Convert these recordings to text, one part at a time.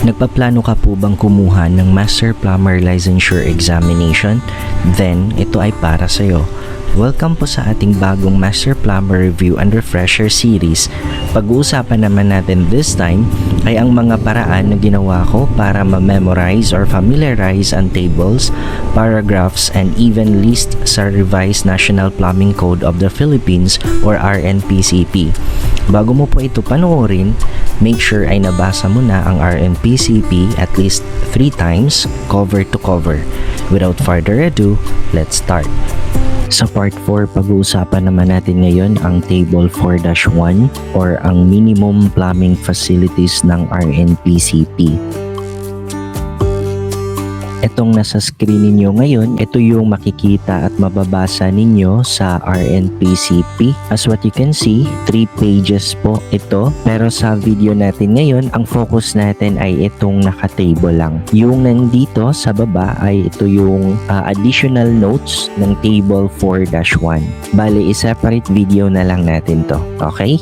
Nagpaplano ka po bang kumuha ng Master Plumber Licensure Examination? Then, ito ay para sa'yo. Welcome po sa ating bagong Master Plumber Review and Refresher Series. Pag-uusapan naman natin this time ay ang mga paraan na ginawa ko para ma-memorize or familiarize ang tables, paragraphs, and even list sa Revised National Plumbing Code of the Philippines or RNPCP. Bago mo po ito panoorin, make sure ay nabasa mo na ang RNPCP at least 3 times, cover to cover. Without further ado, let's start. Sa part 4, pag-uusapan naman natin ngayon ang Table 4-1 or ang Minimum Plumbing Facilities ng RNPCP. Itong nasa screen ninyo ngayon, ito yung makikita at mababasa ninyo sa RNPCP. As what you can see, 3 pages po ito. Pero sa video natin ngayon, ang focus natin ay itong naka-table lang. Yung nandito sa baba ay ito yung additional notes ng Table 4-1. Bale, i-separate video na lang natin to. Okay?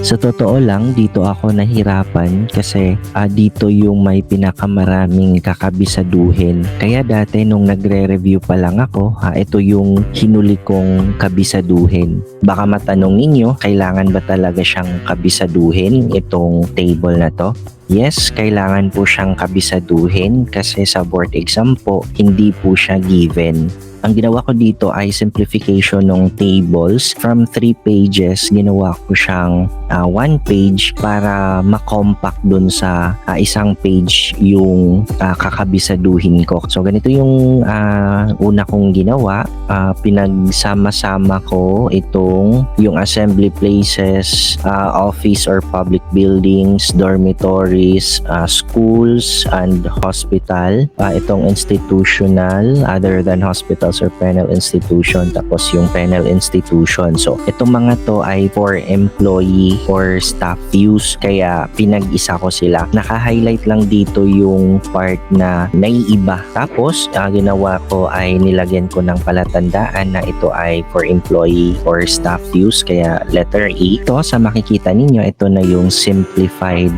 Sa totoo lang, dito ako nahirapan kasi dito yung may pinakamaraming kakabisaduhin. Kaya dati nung nagre-review pa lang ako, ito yung hinuli kong kabisaduhin. Baka matanong ninyo, kailangan ba talaga siyang kabisaduhin itong table na to? Yes, kailangan po siyang kabisaduhin kasi sa board exam po, hindi po siya given. Ang ginawa ko dito ay simplification ng tables. From 3 pages, ginawa ko siyang 1 page para makompact dun sa isang page yung kakabisaduhin ko. So ganito yung una kong ginawa. Pinagsama-sama ko itong yung assembly places, office or public buildings, dormitories, schools and hospital. Itong institutional other than hospitals or penal institution, tapos yung penal institution. So, itong mga to ay for employee or staff use, kaya pinag-isa ko sila. Naka-highlight lang dito yung part na naiiba. Tapos, ginawa ko ay nilagyan ko ng palatandaan na ito ay for employee or staff use, kaya letter E. Ito, sa makikita ninyo, ito na yung simplified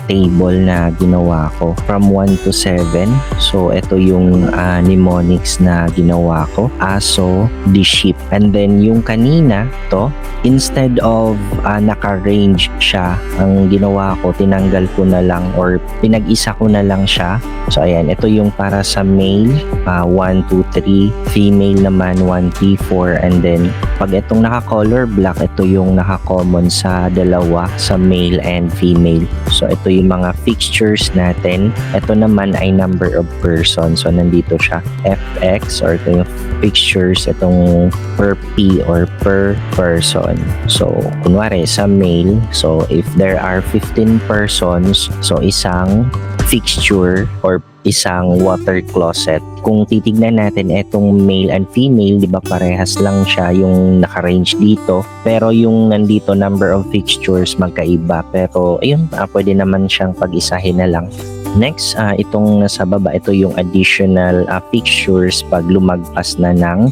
table na ginawa ko from 1 to 7. So, ito yung mnemonics na ginawa ko, aso, the sheep. And then yung kanina to, instead of naka-range siya, ang ginawa ko, tinanggal ko na lang or pinag-isa ko na lang siya. So ayan, ito yung para sa male, 1, 2, 3, female naman 1, 3, 4, and then pag itong naka-color black, ito yung naka-common sa dalawa, sa male and female. So ito yung mga fixtures natin. Ito naman ay number of persons. So nandito siya, FX, or ito yung fixtures, itong per P or per person. So kunwari sa male, so if there are 15 persons, so isang fixture or isang water closet. Kung titignan natin itong male and female, di ba parehas lang siya yung naka-range dito, pero yung nandito number of fixtures magkaiba. Pero ayun, pwede naman siyang pag-isahin na lang. Next, itong nasa baba, ito yung additional fixtures pag lumagpas na ng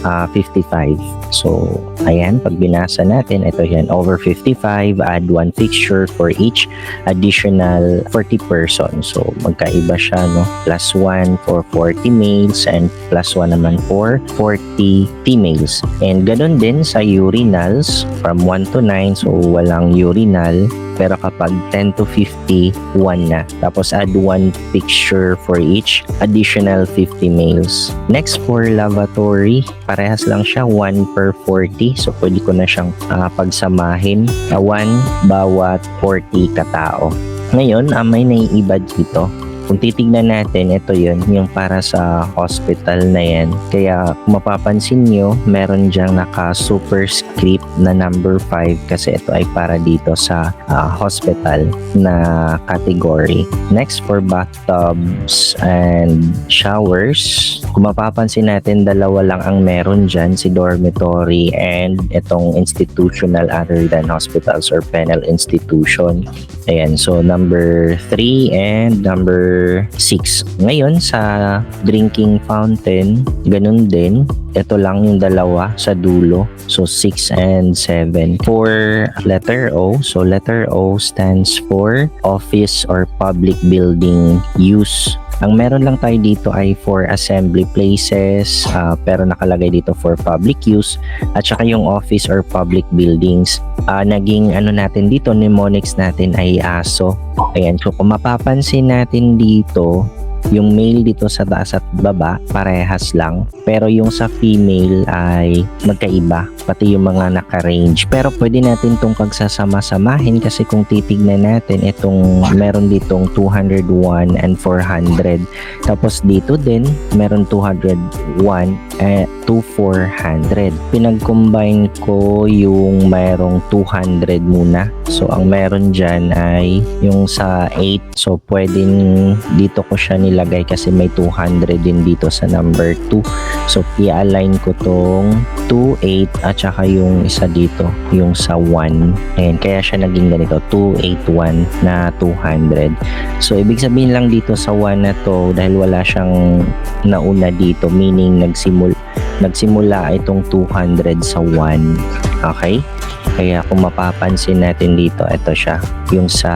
55. So, ayan, pag binasa natin, ito yan, over 55, add 1 fixture for each additional 40 persons. So, magkaiba siya, no? Plus 1 for 40 males and plus 1 naman for 40 females. And ganun din sa urinals, from 1 to 9, so walang urinal. Pero kapag 10 to 50, 1 na. Tapos add 1 fixture for each additional 50 males. Next, for lavatory, parehas lang siya, 1 per 40. So pwede ko na siyang pagsamahin. 1 bawat 40 katao. Ngayon, may naiiba dito. Kung titignan natin, ito yun, yung para sa hospital na yan. Kaya kung mapapansin nyo, meron dyang naka-superscript na number 5 kasi ito ay para dito sa hospital na category. Next, for bathtubs and showers, kung mapapansin natin, dalawa lang ang meron dyan, si dormitory and itong institutional other than hospitals or penal institution. Ayan, so number 3 and number 6. Ngayon sa drinking fountain, ganun din. Ito lang yung dalawa sa dulo. So 6 6 and 7. For letter O, so letter O stands for office or public building use. Ang meron lang tayo dito ay for assembly places, pero nakalagay dito for public use, at saka yung office or public buildings. Naging ano natin dito, mnemonics natin ay aso. Ayan, so kung mapapansin natin dito, yung male dito sa taas at baba, parehas lang. Pero yung sa female ay magkaiba, pati yung mga naka-range. Pero pwede natin itong pagsasama-samahin kasi kung titignan natin, itong meron ditong 201 and 400. Tapos dito din, meron 201 to 400. Pinag-combine ko yung mayroong 200 muna. So, ang meron dyan ay yung sa 8. So, pwedeng dito ko siya nilagay kasi may 200 din dito sa number 2. So, i-align ko tong 2, 8 at saka yung isa dito, yung sa 1. Ayan, kaya siya naging ganito, 281 na 200. So, ibig sabihin lang dito sa 1 na to, dahil wala siyang nauna dito, meaning nagsimula itong 200 sa 1. Okay? Kaya kung mapapansin natin dito, ito siya, yung sa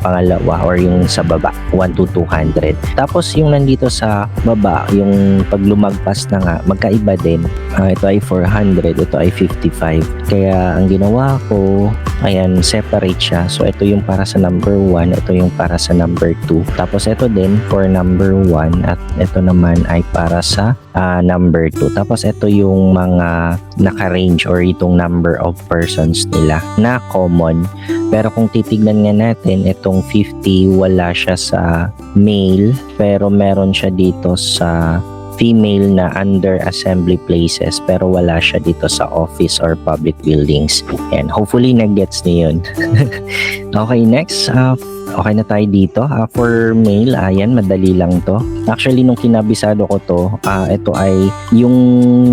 pangalawa or yung sa baba, 1 to 200. Tapos yung nandito sa baba, yung paglumagpas na nga, magkaiba din. Ito ay 400, ito ay 55. Kaya ang ginawa ko, ayan, separate siya. So ito yung para sa number 1, ito yung para sa number 2. Tapos ito din for number 1 at ito naman ay para sa number 2. Tapos ito yung mga naka-range or itong number of persons nila na common. Pero kung titignan nga natin, itong 50 wala siya sa male pero meron siya dito sa female na under assembly places pero wala siya dito sa office or public buildings. And hopefully nag-gets niyo yun. Okay, next. Okay na tayo dito. For male, ayan, madali lang to. Actually, nung kinabisado ko to, ito ay yung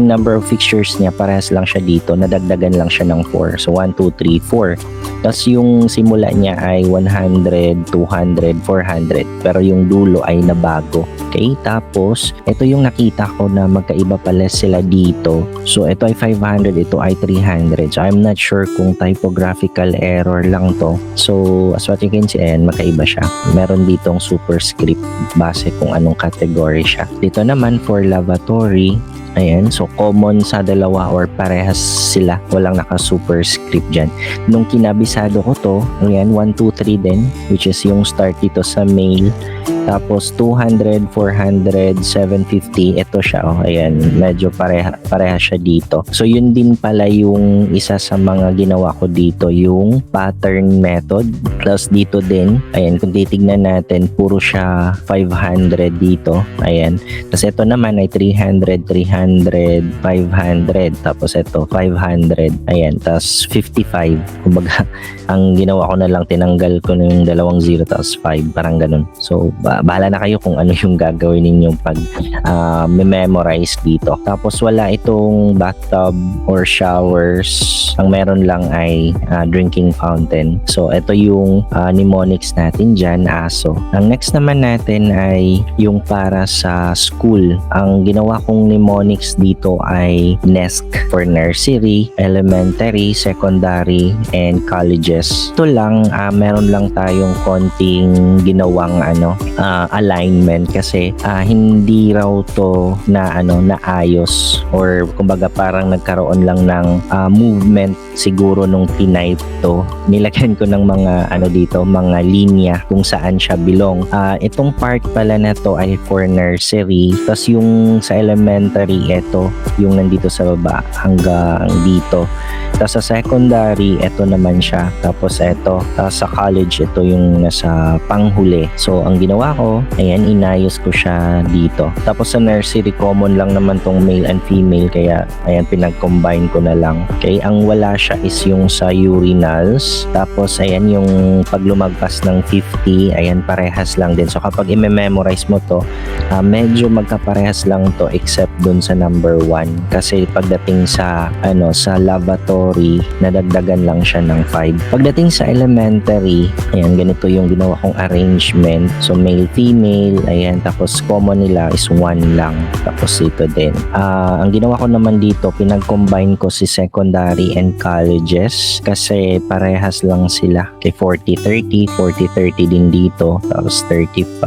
number of fixtures niya, parehas lang siya dito. Nadagdagan lang siya ng 4. So, 1, 2, 3, 4. Tapos yung simula niya ay 100, 200, 400. Pero yung dulo ay nabago. Okay? Tapos, ito yung nakita ko na magkaiba pala sila dito. So, ito ay 500, ito ay 300. So, I'm not sure kung typographical error lang to. So, as what you can see, ayan, magkaiba siya. Meron ditong superscript base kung anong category siya. Dito naman for lavatory, ayan, so common sa dalawa or parehas sila. Walang naka-superscript dyan. Nung kinabisado ko to, ayan, 1, 2, 3 din, which is yung start dito sa male. Tapos 200, 400, 750, ito siya, oh, ayan, medyo pareha siya dito. So yun din pala yung isa sa mga ginawa ko dito, yung pattern method. Plus dito din, ayan, kung titignan natin, puro siya 500 dito, ayan. Tapos ito naman ay 300, 300, 500, tapos ito 500, ayan, tapos 55. Kumbaga, ang ginawa ko na lang, tinanggal ko na yung 2 0 tapos 5, parang ganun. So, bahala na kayo kung ano yung gagawin ninyong pag memorize dito. Tapos wala itong bathtub or showers. Ang meron lang ay drinking fountain. So ito yung mnemonics natin dyan, aso. Ang next naman natin ay yung para sa school. Ang ginawa kong mnemonics dito ay NESC for nursery, elementary, secondary, and colleges. Ito lang, meron lang tayong konting ginawang alignment kasi hindi raw to na ayos or kumbaga parang nagkaroon lang ng movement siguro nung tinype to. Nilagyan ko ng mga dito, mga linya kung saan siya belong. Itong part pala na to ay for nursery. Tapos yung sa elementary, ito yung nandito sa baba hanggang dito. Tapos sa secondary, ito naman siya. Tapos ito, sa college, ito yung nasa panghuli. So, ang ginawa ko, ayan, inayos ko siya dito. Tapos sa nursery, common lang naman tong male and female. Kaya, ayan, pinag-combine ko na lang. Okay, ang wala siya is yung sa urinals. Tapos, ayan, yung paglumagpas ng 50, ayan, parehas lang din. So, kapag i-memorize mo to, medyo magkaparehas lang to except dun sa number 1 kasi pagdating sa sa lavatory nadagdagan lang siya ng 5. Pagdating sa elementary, ayan, ganito yung ginawa kong arrangement. So male female, ayan, tapos common nila is 1 lang. Tapos ito din. Ang ginawa ko naman dito, pinag-combine ko si secondary and colleges kasi parehas lang sila. Kay 40-30, 40-30 din dito. Tapos 35,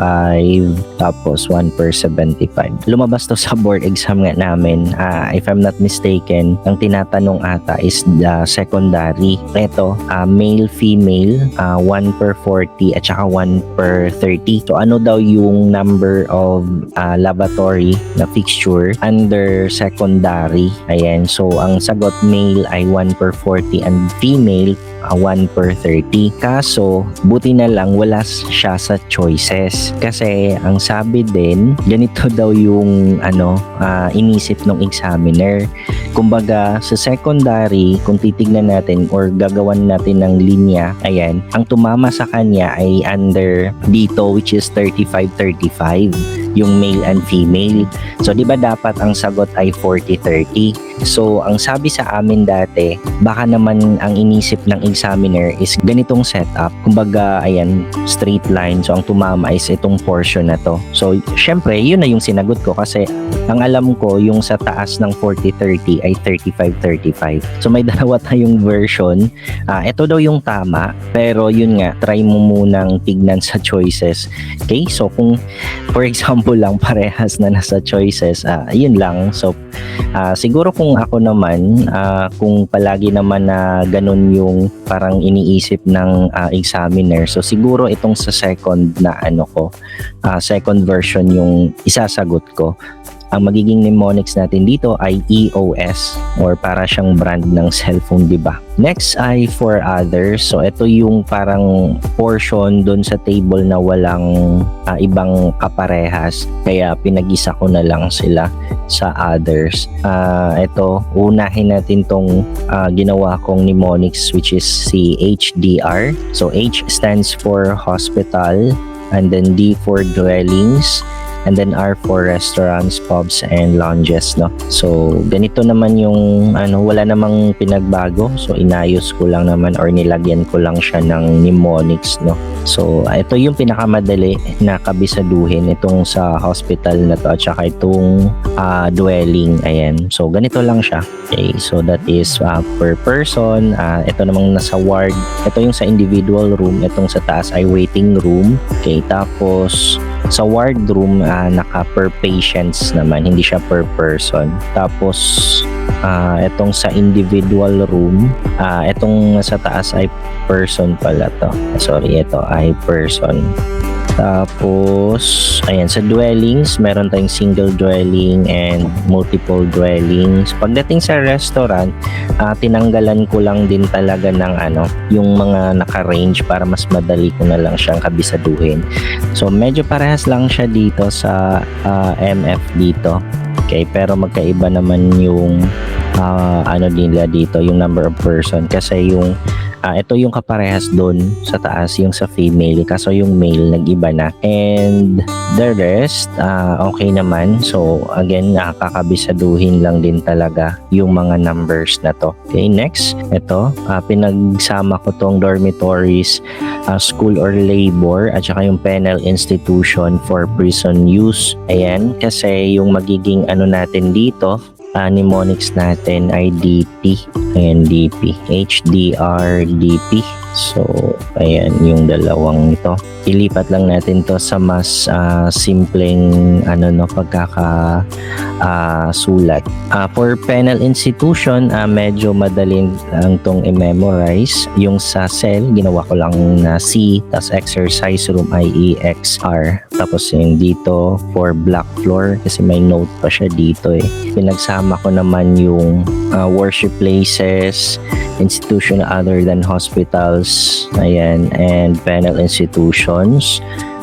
tapos 1 per 75. Lumabas to sa board exam nga namin. If I'm not mistaken, ang tinatanong ata is the secondary. Ito, male, female, 1 per 40 at saka 1 per 30. So ano daw yung number of lavatory na fixture under secondary? Ayan, so ang sagot male ay 1 per 40 and female 1 per 30. Kaso, buti na lang wala siya sa choices. Kasi ang sabi din, ganito daw yung inisip ng examiner. Kumbaga, sa secondary, kung titignan natin or gagawan natin ng linya, ayan, ang tumama sa kanya ay under dito which is 35-35. Yung male and female. So, di ba dapat ang sagot ay 40-30? So, ang sabi sa amin dati, baka naman ang inisip ng examiner is ganitong setup. Kumbaga, ayan, straight line. So, ang tumama is itong portion na to. So, syempre, yun na yung sinagot ko kasi ang alam ko, yung sa taas ng 40-30 ay 35-35. So, may dalawa tayong version. Ito daw yung tama, pero yun nga, try mo munang tignan sa choices. Okay? So, kung, for example, lang parehas na nasa choices, yun lang. So siguro kung ako naman, kung palagi naman na ganun yung parang iniisip ng examiner, so siguro itong sa second na second version yung isasagot ko. Ang magiging mnemonics natin dito ay EOS or para siyang brand ng cellphone, di ba? Next ay for others. So ito yung parang portion doon sa table na walang ibang kaparehas. Kaya pinag-isa ko na lang sila sa others. Ito, unahin natin tong ginawa kong mnemonics which is si HDR. So H stands for hospital, and then D for dwellings, and then R for restaurants, pubs, and lounges, no? So, ganito naman yung, wala namang pinagbago. So, inayos ko lang naman or nilagyan ko lang siya ng mnemonics, no? So, ito yung pinakamadali na kabisaduhin itong sa hospital na to at saka itong dwelling. Ayan. So, ganito lang siya. Okay. So, that is per person. Ito namang nasa ward. Ito yung sa individual room. Itong sa taas ay waiting room. Okay. Tapos, sa ward room, naka per patients naman, hindi siya per person. Tapos, itong sa individual room, itong sa taas ay person pala to. Sorry, ito ay person. Tapos, ayan, sa dwellings, meron tayong single dwelling and multiple dwellings. Pagdating sa restaurant, tinanggalan ko lang din talaga ng yung mga naka-range para mas madali ko na lang siyang kabisaduhin. So, medyo parehas lang siya dito sa MF dito. Okay, pero magkaiba naman yung nila dito, yung number of person. Kasi yung ito yung kaparehas doon sa taas, yung sa female, kaso yung male nag-iba na. And the rest, okay naman. So again, kakabisaduhin lang din talaga yung mga numbers na to. Okay, next, ito, pinagsama ko tong dormitories, school or labor, at saka yung penal institution for prison use. Ayan, kasi yung magiging natin dito, mnemonics natin ay DP. Ayan, DP. HDR, DP. So, ayan yung dalawang ito. Ilipat lang natin to sa mas simpleng pagkakasulat. For penal institution, medyo madaling lang tong i-memorize. Yung sa cell, ginawa ko lang na C, tas exercise room ay EXR. Tapos yung dito for black floor, kasi may note pa siya dito eh. Pinagsama ko naman yung worship places, institution other than hospitals, ayan, and penal institutions.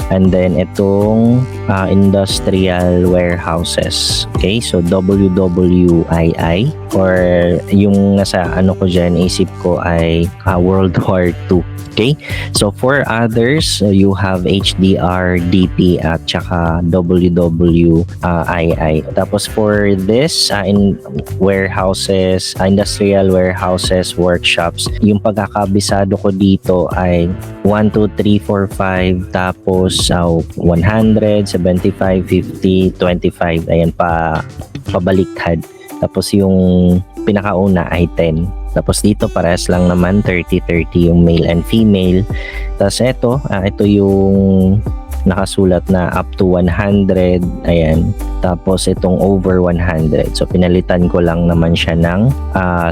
And then itong industrial warehouses. Okay, so WWII, or yung nasa ano ko dyan, isip ko ay World War II. Okay, so for others, you have HDR, DP at saka WWII. Tapos for this, in warehouses, industrial warehouses, workshops, yung pagkakabisado ko dito ay 1, 2, 3, 4, 5, tapos 100, 75, 50, 25, ayan pabaliktad. Tapos yung pinakauna ay 10. Tapos dito parehas lang naman 30-30 yung male and female. Tapos ito yung nakasulat na up to 100, ayan. Tapos itong over 100. So pinalitan ko lang naman siya ng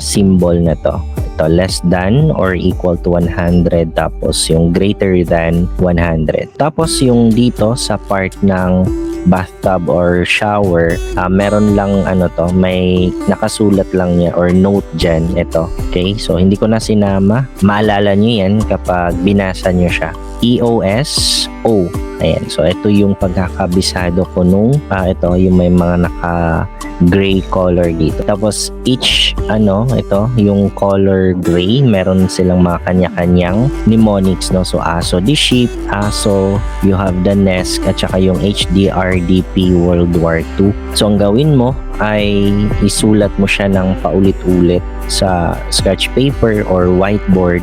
symbol na to. Ito, less than or equal to 100, tapos yung greater than 100. Tapos yung dito sa part ng bathtub or shower, meron lang may nakasulat lang niya or note dyan, ito. Okay, so hindi ko na sinama. Maalala nyo yan kapag binasa nyo siya. EOSO. Ayan, so ito yung pagkakabisado ko nung ito yung may mga naka-gray color dito. Tapos each ito yung color gray, meron silang mga kanya-kanyang mnemonics, no? So aso the sheep, aso, you have the nest, at saka yung HDRDP World War II. So ang gawin mo ay isulat mo siya ng paulit-ulit sa scratch paper or whiteboard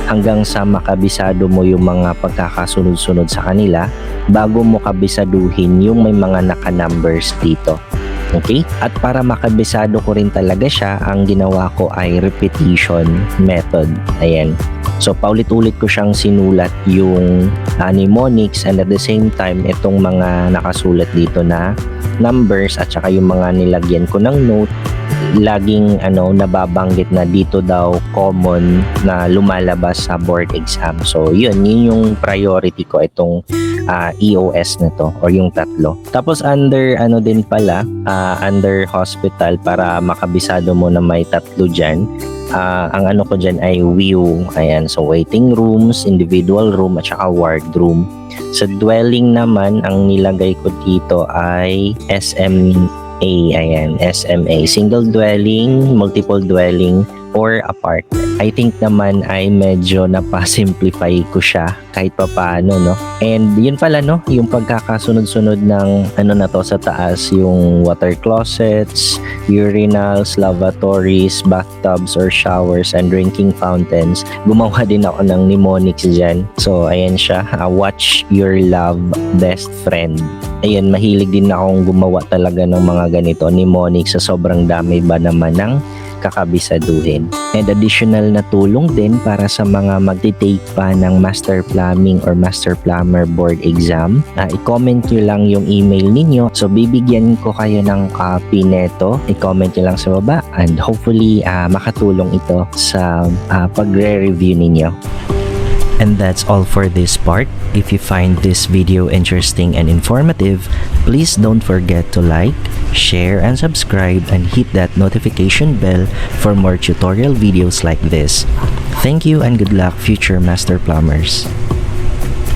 hanggang sa makabisado mo yung mga pagkakasunod-sunod sa kanila bago mo kabisaduhin yung may mga naka-numbers dito. Okay? At para makabisado ko rin talaga siya, ang ginawa ko ay repetition method. Ayan. So, paulit-ulit ko siyang sinulat yung mnemonics, and at the same time, itong mga nakasulat dito na numbers at saka yung mga nilagyan ko ng note, laging nababanggit na dito daw common na lumalabas sa board exam. So yun yung priority ko, itong EOS na to or yung tatlo. Tapos under din pala, under hospital, para makabisado mo na may tatlo dyan, ang ko dyan ay view. Ayan, so waiting rooms, individual room at saka ward room. Sa dwelling naman, ang nilagay ko dito ay SMA. Ayan, SMA, single dwelling, multiple dwelling, or apartment. I think naman ay medyo napasimplify ko siya kahit pa paano, no? And yun pala, no? Yung pagkakasunod-sunod ng na to sa taas, yung water closets, urinals, lavatories, bathtubs or showers, and drinking fountains. Gumawa din ako ng mnemonics dyan. So, ayan siya. Watch your love best friend. Ayan, mahilig din akong gumawa talaga ng mga ganito, mnemonics, sa sobrang dami ba naman ng kakabisaduhin. And additional na tulong din para sa mga magti-take pa ng Master Plumbing or Master Plumber Board Exam. I-comment nyo lang yung email ninyo. So, bibigyan ko kayo ng copy neto. I-comment nyo lang sa baba, and hopefully makatulong ito sa pagre-review ninyo. And that's all for this part. If you find this video interesting and informative, please don't forget to like, share, and subscribe, and hit that notification bell for more tutorial videos like this. Thank you and good luck, future Master Plumbers.